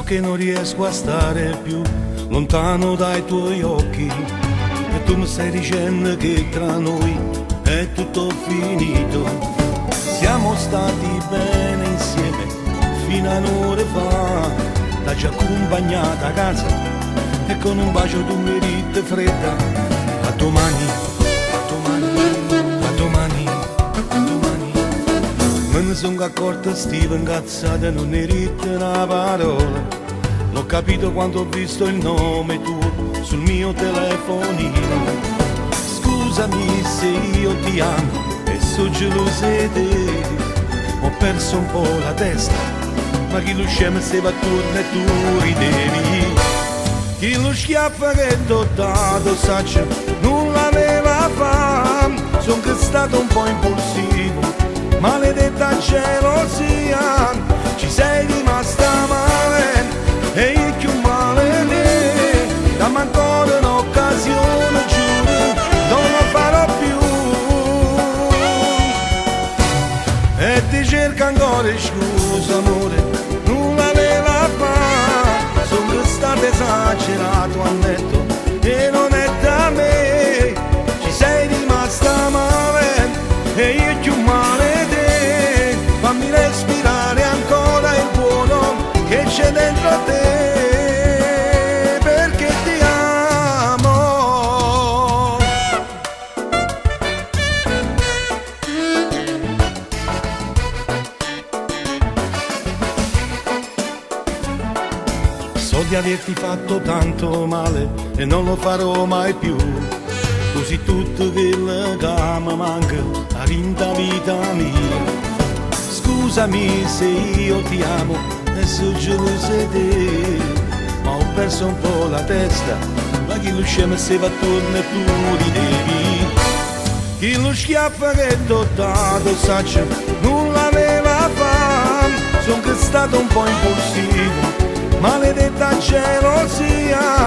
che non riesco a stare più lontano dai tuoi occhi, e tu mi stai dicendo che tra noi è tutto finito. Siamo stati bene insieme fino a un'ora fa, t'ha già accompagnata a casa e con un bacio tu mi dite fredda: a domani, a domani, a domani, a domani. Me ne sono accorto, Steve, incazzata, non ne rite una parola. L'ho capito quando ho visto il nome tuo sul mio telefonino. Scusami se io ti amo e so gelosa di te. Ho perso un po' la testa, ma chi lo scema se va attorno e tu ridevi. Chi lo schiaffo che t'ho dato, saccio, non l'aveva fame. Son che stato un po' impulsivo, maledetta gelosia. Ci sei rimasta male e io più male lì. Dammi ancora un'occasione, giuro, non lo farò più. E ti cerco ancora scusa, amore, non l'aveva fatto. Sono che stato esagerato, han detto, e non è da me. Ci sei rimasta male e io più male te. Fammi respirare ancora il buono che c'è dentro te, perché ti amo. So di averti fatto tanto male e non lo farò mai più. Così tutto quello che mi manca a rinta vita mia. Scusami se io ti amo e so gelosa di te, ma ho perso un po' la testa. Ma chi lo scema se va attorno e tu ridevi. Chi lo schiaffo che t'ho dato, saccio, non l'aveva fame. Son che stato un po' impulsivo, maledetta gelosia.